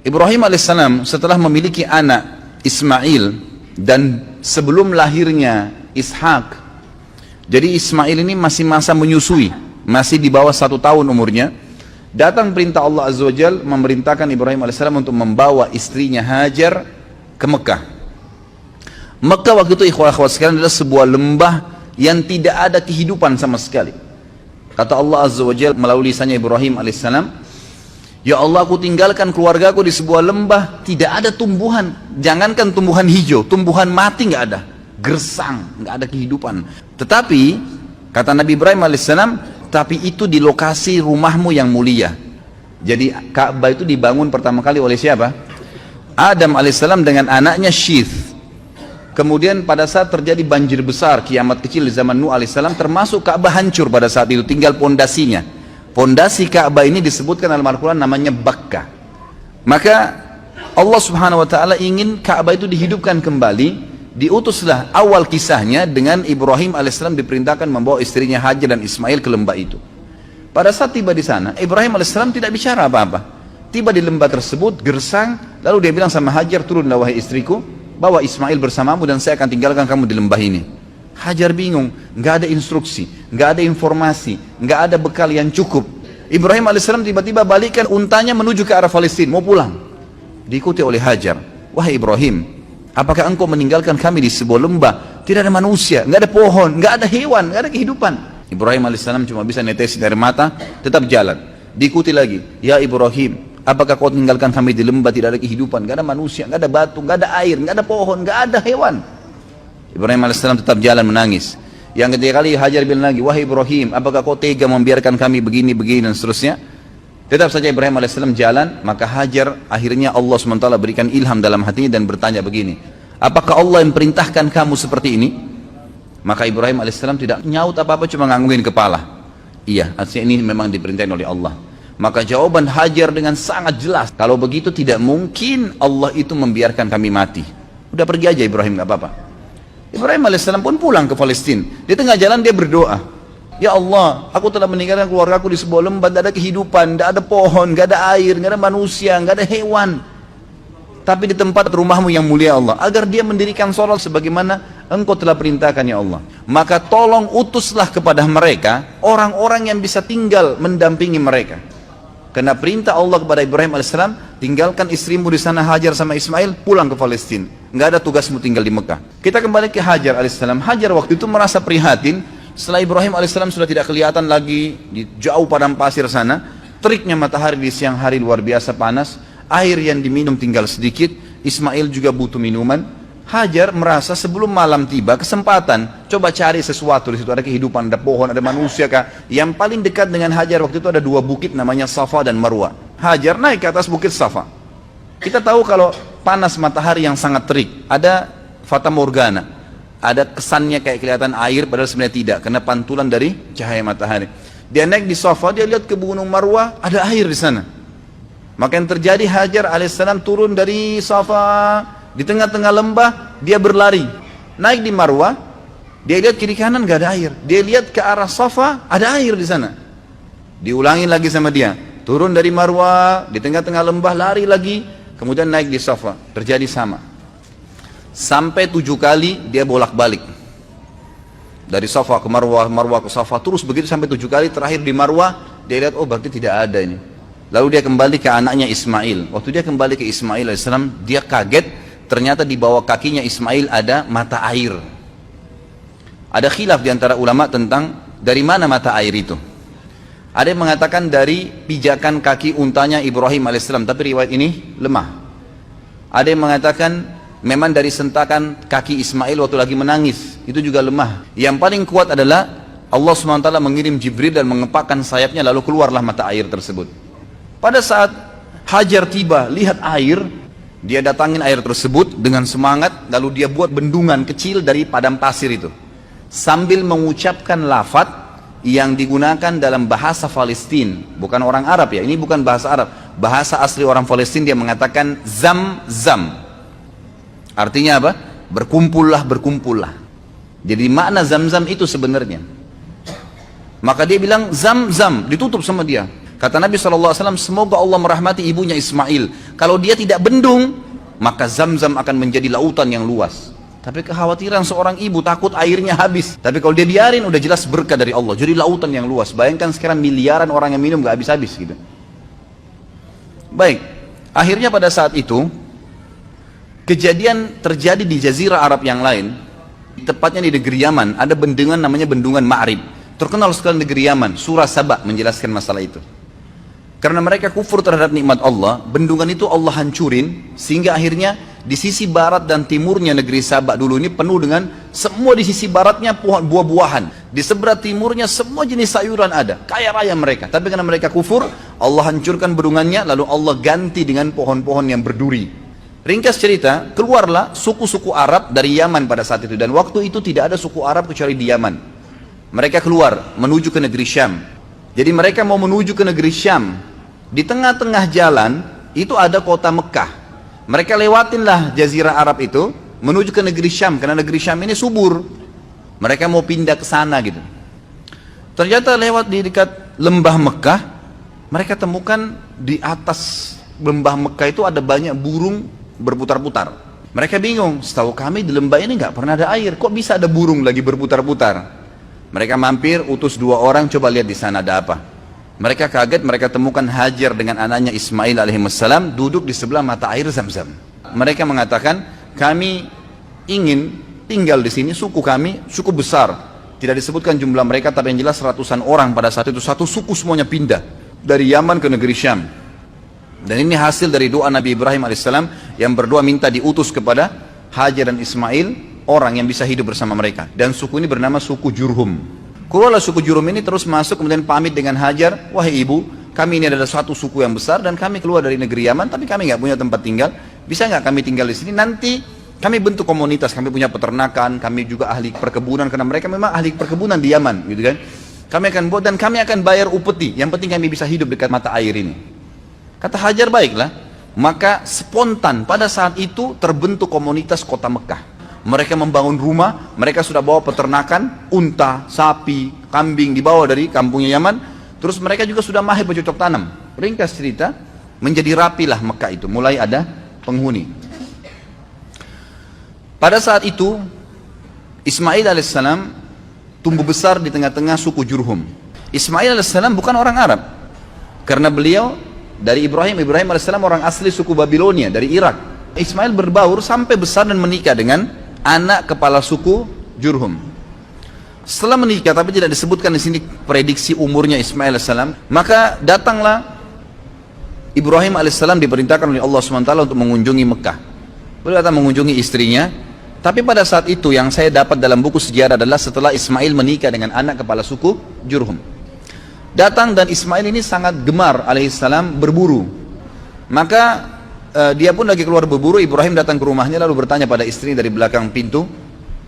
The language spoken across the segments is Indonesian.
Ibrahim alaihissalam setelah memiliki anak Ismail dan sebelum lahirnya Ishak, jadi Ismail ini masih masa menyusui, masih di bawah 1 tahun umurnya, datang perintah Allah Azza wa Jalla memerintahkan Ibrahim alaihissalam untuk membawa istrinya Hajar ke Mekah. Mekah waktu itu ikhwah-ikhwah sekalian adalah sebuah lembah yang tidak ada kehidupan sama sekali. Kata Allah Azza wa Jalla melalui lisannya Ibrahim alaihissalam, ya Allah, aku tinggalkan keluargaku di sebuah lembah, tidak ada tumbuhan, jangankan tumbuhan hijau, tumbuhan mati nggak ada, gersang, nggak ada kehidupan. Tetapi kata Nabi Ibrahim alaihissalam, tapi itu di lokasi rumahmu yang mulia. Jadi Ka'bah itu dibangun pertama kali oleh siapa? Adam alaihissalam dengan anaknya Syith. Kemudian pada saat terjadi banjir besar, kiamat kecil di zaman Nuh alaihissalam, termasuk Ka'bah hancur pada saat itu, tinggal pondasinya. Pondasi Ka'bah ini disebutkan dalam Al-Quran namanya Bakkah. Maka Allah subhanahu wa ta'ala ingin Ka'bah itu dihidupkan kembali. Diutuslah awal kisahnya dengan Ibrahim alaihissalam diperintahkan membawa istrinya Hajar dan Ismail ke lembah itu. Pada saat tiba di sana, Ibrahim alaihissalam tidak bicara apa-apa. Tiba di lembah tersebut, gersang, lalu dia bilang sama Hajar, turunlah wahai istriku, bawa Ismail bersamamu dan saya akan tinggalkan kamu di lembah ini. Hajar bingung, nggak ada instruksi, nggak ada informasi, nggak ada bekal yang cukup. Ibrahim alaihissalam tiba-tiba balikkan untanya menuju ke arah Palestina, mau pulang. Diikuti oleh Hajar, wahai Ibrahim, apakah engkau meninggalkan kami di sebuah lembah, tidak ada manusia, nggak ada pohon, nggak ada hewan, nggak ada kehidupan. Ibrahim alaihissalam cuma bisa netesin dari mata, tetap jalan. Diikuti lagi, ya Ibrahim, apakah kau tinggalkan kami di lembah, tidak ada kehidupan, nggak ada manusia, nggak ada batu, nggak ada air, nggak ada pohon, nggak ada hewan. Ibrahim AS tetap jalan menangis. Yang ketiga kali Hajar bilang lagi, wahai Ibrahim, apakah kau tega membiarkan kami begini-begini dan seterusnya. Tetap saja Ibrahim AS jalan. Maka Hajar akhirnya Allah SWT berikan ilham dalam hatinya dan bertanya begini, apakah Allah yang perintahkan kamu seperti ini? Maka Ibrahim AS tidak nyaut apa-apa, cuma nganggungin kepala. Iya, artinya ini memang diperintahkan oleh Allah. Maka jawaban Hajar dengan sangat jelas, kalau begitu tidak mungkin Allah itu membiarkan kami mati. Udah pergi aja Ibrahim, gak apa-apa. Ibrahim AS pun pulang ke Palestina. Di tengah jalan dia berdoa, ya Allah, aku telah meninggalkan keluargaku di sebuah lembah, tidak ada kehidupan, tidak ada pohon, tidak ada air, tidak ada manusia, tidak ada hewan. Tapi di tempat rumahmu yang mulia Allah, agar dia mendirikan sholat sebagaimana engkau telah perintahkan ya Allah. Maka tolong utuslah kepada mereka orang-orang yang bisa tinggal mendampingi mereka. Karena perintah Allah kepada Ibrahim AS, tinggalkan istrimu di sana Hajar sama Ismail, pulang ke Palestina. Nggak ada tugasmu tinggal di Mekah. Kita kembali ke Hajar AS. Hajar waktu itu merasa prihatin setelah Ibrahim AS sudah tidak kelihatan lagi di jauh padang pasir sana. Teriknya matahari di siang hari luar biasa panas. Air yang diminum tinggal sedikit. Ismail juga butuh minuman. Hajar merasa sebelum malam tiba kesempatan, coba cari sesuatu di situ, ada kehidupan, ada pohon, ada manusia kah? Yang paling dekat dengan Hajar waktu itu ada 2 bukit namanya Safa dan Marwa. Hajar naik ke atas bukit Safa. Kita tahu kalau panas matahari yang sangat terik, ada fata morgana, ada kesannya kayak kelihatan air, padahal sebenarnya tidak, karena pantulan dari cahaya matahari. Dia naik di Safa, dia lihat ke gunung Marwa, ada air di sana. Maka yang terjadi, Hajar alaihissalam turun dari Safa. Di tengah-tengah lembah dia berlari, naik di Marwah, dia lihat kiri kanan gak ada air, dia lihat ke arah Safa, ada air di sana. Diulangin lagi sama dia, turun dari Marwah, di tengah-tengah lembah lari lagi, kemudian naik di Safa, terjadi sama. Sampai 7 kali dia bolak-balik dari Safa ke Marwah, Marwah ke Safa, terus begitu sampai 7 kali. Terakhir di Marwah dia lihat, oh berarti tidak ada ini. Lalu dia kembali ke anaknya Ismail. Waktu dia kembali ke Ismail AS, dia kaget. Ternyata di bawah kakinya Ismail ada mata air. Ada khilaf di antara ulama tentang dari mana mata air itu. Ada yang mengatakan dari pijakan kaki untanya Ibrahim alaihissalam, tapi riwayat ini lemah. Ada yang mengatakan memang dari sentakan kaki Ismail waktu lagi menangis, itu juga lemah. Yang paling kuat adalah Allah SWT mengirim Jibril dan mengepakkan sayapnya, lalu keluarlah mata air tersebut. Pada saat Hajar tiba, lihat air, dia datangin air tersebut dengan semangat, lalu dia buat bendungan kecil dari padang pasir itu, sambil mengucapkan lafaz yang digunakan dalam bahasa Palestina, bukan orang Arab ya, ini bukan bahasa Arab, bahasa asli orang Palestina. Dia mengatakan zam-zam, artinya apa? Berkumpullah, berkumpullah. Jadi makna zam-zam itu sebenarnya. Maka dia bilang zam-zam, ditutup sama dia. Kata Nabi SAW, semoga Allah merahmati ibunya Ismail. Kalau dia tidak bendung, maka Zamzam akan menjadi lautan yang luas. Tapi kekhawatiran seorang ibu, takut airnya habis. Tapi kalau dia biarin, udah jelas berkah dari Allah. Jadi lautan yang luas. Bayangkan sekarang miliaran orang yang minum gak habis-habis gitu. Baik, akhirnya pada saat itu, kejadian terjadi di Jazirah Arab yang lain. Tepatnya di negeri Yaman, ada bendungan namanya Bendungan Ma'rib. Terkenal sekali negeri Yaman. Surah Saba menjelaskan masalah itu. Karena mereka kufur terhadap nikmat Allah, bendungan itu Allah hancurin, sehingga akhirnya di sisi barat dan timurnya negeri Saba dulu ini penuh dengan semua, di sisi baratnya buah-buahan, di sebelah timurnya semua jenis sayuran ada, kaya raya mereka. Tapi karena mereka kufur, Allah hancurkan bendungannya, lalu Allah ganti dengan pohon-pohon yang berduri. Ringkas cerita, keluarlah suku-suku Arab dari Yaman pada saat itu, dan waktu itu tidak ada suku Arab kecuali di Yaman. Mereka keluar menuju ke negeri Syam. Jadi mereka mau menuju ke negeri Syam. Di tengah-tengah jalan itu ada kota Mekah. Mereka lewatinlah Jazirah Arab itu menuju ke negeri Syam, karena negeri Syam ini subur. Mereka mau pindah ke sana gitu. Ternyata lewat di dekat lembah Mekah, mereka temukan di atas lembah Mekah itu ada banyak burung berputar-putar. Mereka bingung, setahu kami di lembah ini nggak pernah ada air, kok bisa ada burung lagi berputar-putar. Mereka mampir, utus 2 orang, coba lihat di sana ada apa. Mereka kaget, mereka temukan Hajar dengan anaknya Ismail alaihissalam duduk di sebelah mata air Zamzam. Mereka mengatakan, kami ingin tinggal di sini, suku kami cukup besar. Tidak disebutkan jumlah mereka, tapi yang jelas ratusan orang pada saat itu. Satu suku semuanya pindah dari Yaman ke negeri Syam. Dan ini hasil dari doa Nabi Ibrahim alaihissalam yang berdoa minta diutus kepada Hajar dan Ismail orang yang bisa hidup bersama mereka. Dan suku ini bernama suku Jurhum. Keluarlah suku Jurhum ini terus masuk, kemudian pamit dengan Hajar, wahai ibu, kami ini adalah suatu suku yang besar dan kami keluar dari negeri Yaman, tapi kami nggak punya tempat tinggal. Bisa nggak kami tinggal di sini? Nanti kami bentuk komunitas, kami punya peternakan, kami juga ahli perkebunan, karena mereka memang ahli perkebunan di Yaman, gitu kan? Kami akan buat dan kami akan bayar upeti. Yang penting kami bisa hidup dekat mata air ini. Kata Hajar, baiklah. Maka spontan pada saat itu terbentuk komunitas kota Mekah. Mereka membangun rumah, mereka sudah bawa peternakan, unta, sapi, kambing dibawa dari kampungnya Yaman. Terus mereka juga sudah mahir bercocok tanam. Ringkas cerita, menjadi rapilah Mekah itu, mulai ada penghuni. Pada saat itu, Ismail alaihissalam tumbuh besar di tengah-tengah suku Jurhum. Ismail alaihissalam bukan orang Arab, karena beliau dari Ibrahim alaihissalam orang asli suku Babilonia, dari Irak. Ismail berbaur sampai besar dan menikah dengan anak kepala suku Jurhum. Setelah menikah, tapi tidak disebutkan di sini prediksi umurnya Ismail alaihissalam, maka datanglah Ibrahim alaihissalam diperintahkan oleh Allah SWT untuk mengunjungi Mekah. Beliau datang mengunjungi istrinya. Tapi pada saat itu yang saya dapat dalam buku sejarah adalah setelah Ismail menikah dengan anak kepala suku Jurhum. Datang, dan Ismail ini sangat gemar alaihissalam berburu. Maka dia pun lagi keluar berburu. Ibrahim datang ke rumahnya lalu bertanya pada istri dari belakang pintu,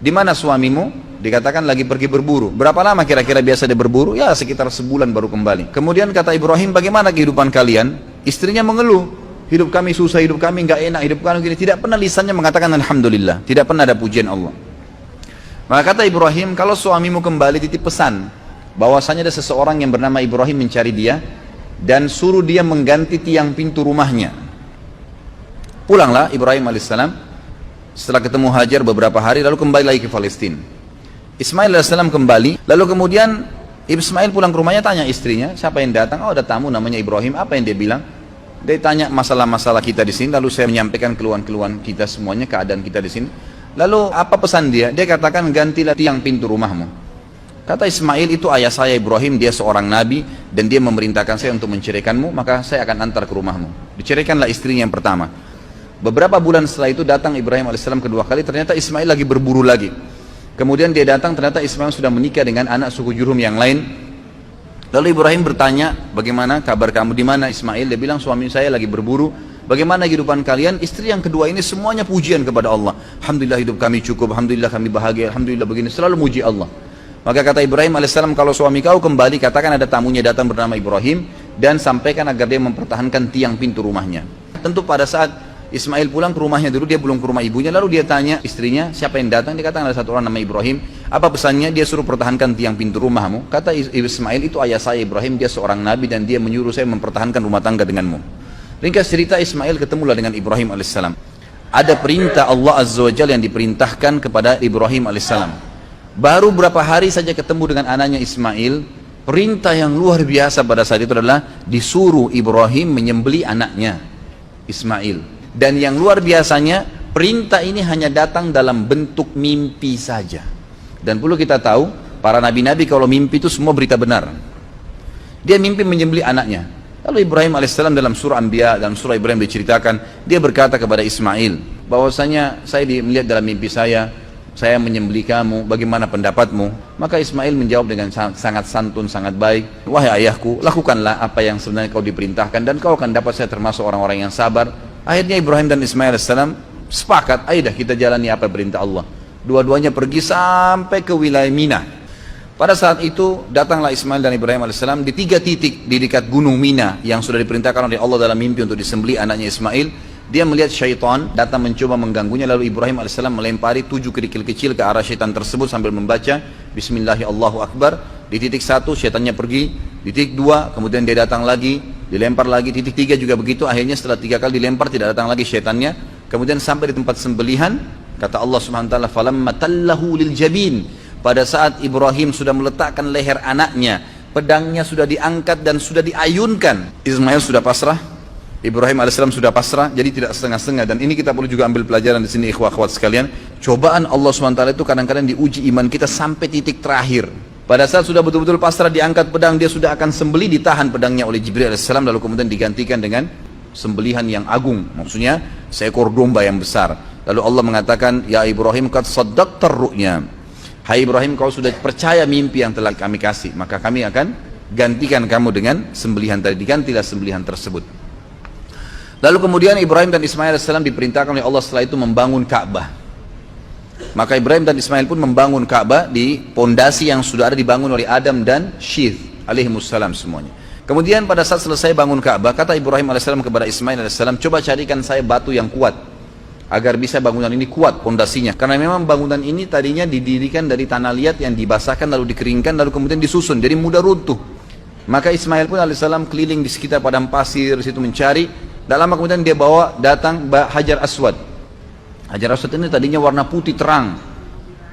di mana suamimu? Dikatakan lagi pergi berburu. Berapa lama kira-kira biasa dia berburu? Ya sekitar sebulan baru kembali. Kemudian kata Ibrahim, bagaimana kehidupan kalian? Istrinya mengeluh, hidup kami susah, hidup kami nggak enak, hidup kami gini. Tidak pernah lisannya mengatakan alhamdulillah, tidak pernah ada pujian Allah. Maka kata Ibrahim, kalau suamimu kembali titip pesan bahwasanya ada seseorang yang bernama Ibrahim mencari dia dan suruh dia mengganti tiang pintu rumahnya. Pulanglah Ibrahim alaihissalam setelah ketemu Hajar beberapa hari, lalu kembali lagi ke Palestina. Ismail alaihissalam kembali, lalu kemudian Ismail pulang ke rumahnya, tanya istrinya, siapa yang datang? Oh, ada tamu namanya Ibrahim. Apa yang dia bilang? Dia tanya masalah-masalah kita di sini, lalu saya menyampaikan keluhan-keluhan kita semuanya, keadaan kita di sini. Lalu apa pesan dia? Dia katakan, gantilah tiang pintu rumahmu. Kata Ismail, itu ayah saya Ibrahim, dia seorang nabi dan dia memerintahkan saya untuk menceraikanmu, maka saya akan antar ke rumahmu. Diceraikanlah istrinya yang pertama. Beberapa bulan setelah itu datang Ibrahim alaihissalam kedua kali, ternyata Ismail lagi berburu lagi. Kemudian dia datang, ternyata Ismail sudah menikah dengan anak suku Jurhum yang lain. Lalu Ibrahim bertanya, bagaimana kabar kamu, di mana Ismail? Dia bilang, suami saya lagi berburu. Bagaimana kehidupan kalian? Istri yang kedua ini semuanya pujian kepada Allah. Alhamdulillah hidup kami cukup, alhamdulillah kami bahagia, alhamdulillah begini, selalu muji Allah. Maka kata Ibrahim alaihissalam, kalau suami kau kembali, katakan ada tamunya datang bernama Ibrahim, dan sampaikan agar dia mempertahankan tiang pintu rumahnya. Tentu pada saat Ismail pulang ke rumahnya dulu, dia belum ke rumah ibunya, lalu dia tanya istrinya, siapa yang datang? Dia katakan ada satu orang nama Ibrahim. Apa pesannya? Dia suruh pertahankan tiang pintu rumahmu. Kata Ismail, itu ayah saya Ibrahim, dia seorang nabi dan dia menyuruh saya mempertahankan rumah tangga denganmu. Ringkas cerita, Ismail ketemulah dengan Ibrahim alaihissalam. Ada perintah Allah Azza wa Jalla yang diperintahkan kepada Ibrahim alaihissalam. Baru berapa hari saja ketemu dengan anaknya Ismail, perintah yang luar biasa pada saat itu adalah disuruh Ibrahim menyembelih anaknya Ismail. Dan yang luar biasanya, perintah ini hanya datang dalam bentuk mimpi saja. Dan perlu kita tahu, para nabi-nabi kalau mimpi itu semua berita benar. Dia mimpi menyembelih anaknya. Lalu Ibrahim alaihissalam dalam surah Anbiya, dalam surah Ibrahim diceritakan, dia berkata kepada Ismail, bahwasanya saya melihat dalam mimpi saya menyembelih kamu, bagaimana pendapatmu? Maka Ismail menjawab dengan sangat santun, sangat baik, wahai ayahku, lakukanlah apa yang sebenarnya kau diperintahkan dan kau akan dapat saya termasuk orang-orang yang sabar. Akhirnya Ibrahim dan Ismail AS sepakat, ayo dah kita jalani apa perintah Allah. Dua-duanya pergi sampai ke wilayah Mina. Pada saat itu datanglah Ismail dan Ibrahim AS di 3 titik di dekat gunung Mina yang sudah diperintahkan oleh Allah dalam mimpi untuk disembelih anaknya Ismail. Dia melihat syaitan datang mencoba mengganggunya, lalu Ibrahim AS melempari 7 kerikil kecil ke arah syaitan tersebut sambil membaca Bismillahirrahmanirrahim. Di titik 1 syaitannya pergi, di titik 2 kemudian dia datang lagi, dilempar lagi, titik 3 juga begitu. Akhirnya setelah 3 kali dilempar tidak datang lagi syaitannya. Kemudian sampai di tempat sembelihan, kata Allah Subhanahu wa taala, falamma tallahu lil jabin. Pada saat Ibrahim sudah meletakkan leher anaknya, pedangnya sudah diangkat dan sudah diayunkan, Ismail sudah pasrah, Ibrahim alaihissalam sudah pasrah, jadi tidak setengah-setengah. Dan ini kita perlu juga ambil pelajaran di sini, ikhwah-akhwat sekalian. Cobaan Allah Subhanahu wa taala itu kadang-kadang diuji iman kita sampai titik terakhir. Pada saat sudah betul-betul pasrah, diangkat pedang, dia sudah akan sembelih, ditahan pedangnya oleh Jibril alaihissalam, lalu kemudian digantikan dengan sembelihan yang agung, maksudnya seekor domba yang besar. Lalu Allah mengatakan, ya Ibrahim qad saddaqtar ru'ya, hai Ibrahim, kau sudah percaya mimpi yang telah kami kasih, maka kami akan gantikan kamu dengan sembelihan tadi. Digantilah sembelihan tersebut. Lalu kemudian Ibrahim dan Ismail AS diperintahkan oleh Allah setelah itu membangun Ka'bah. Maka Ibrahim dan Ismail pun membangun Ka'bah di pondasi yang sudah ada dibangun oleh Adam dan Syith alaihimussalam semuanya. Kemudian pada saat selesai bangun Ka'bah, kata Ibrahim AS kepada Ismail AS, coba carikan saya batu yang kuat agar bisa bangunan ini kuat pondasinya. Karena memang bangunan ini tadinya didirikan dari tanah liat yang dibasahkan lalu dikeringkan lalu kemudian disusun, jadi mudah runtuh. Maka Ismail pun AS keliling di sekitar padang pasir situ mencari. Tak lama kemudian dia bawa datang Hajar Aswad. Hajar Aswad ini tadinya warna putih terang,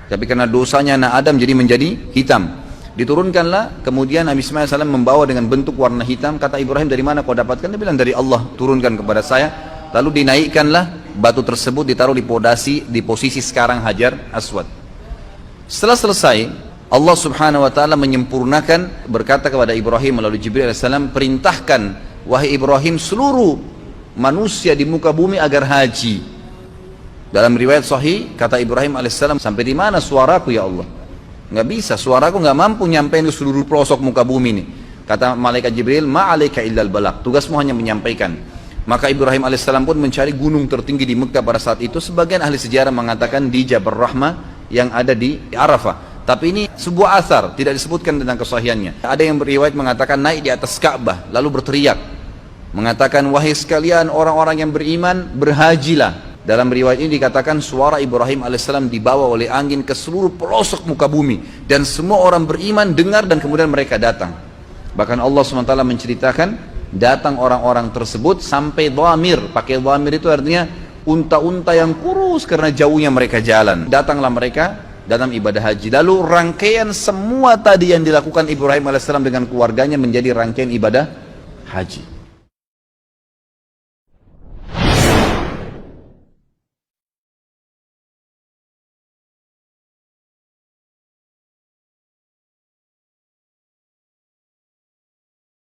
tapi karena dosanya anak Adam jadi menjadi hitam. Diturunkanlah, kemudian Nabi Ismail AS membawa dengan bentuk warna hitam. Kata Ibrahim, dari mana kau dapatkan? Dia bilang, dari Allah turunkan kepada saya. Lalu dinaikkanlah batu tersebut, ditaruh di posisi sekarang Hajar Aswad. Setelah selesai, Allah Subhanahu wa taala menyempurnakan, berkata kepada Ibrahim melalui Jibril AS, perintahkan wahai Ibrahim seluruh manusia di muka bumi agar haji. Dalam riwayat sahih kata Ibrahim alaihissalam, sampai di mana suaraku ya Allah? Nggak bisa, suaraku nggak mampu nyampein ke seluruh pelosok muka bumi ini. Kata malaikat Jibril, ma'alaika illal balak, tugasmu hanya menyampaikan. Maka Ibrahim alaihissalam pun mencari gunung tertinggi di Mekah pada saat itu. Sebagian ahli sejarah mengatakan di Jabal Rahmah yang ada di Arafah. Tapi ini sebuah asar, tidak disebutkan tentang kesahihannya. Ada yang beriwayat mengatakan naik di atas Ka'bah lalu berteriak, mengatakan, wahai sekalian orang-orang yang beriman, berhajilah. Dalam riwayat ini dikatakan suara Ibrahim alaihissalam dibawa oleh angin ke seluruh pelosok muka bumi, dan semua orang beriman dengar dan kemudian mereka datang. Bahkan Allah SWT menceritakan datang orang-orang tersebut sampai dhamir. Pakai dhamir itu artinya unta-unta yang kurus karena jauhnya mereka jalan. Datanglah mereka dalam ibadah haji. Lalu rangkaian semua tadi yang dilakukan Ibrahim alaihissalam dengan keluarganya menjadi rangkaian ibadah haji.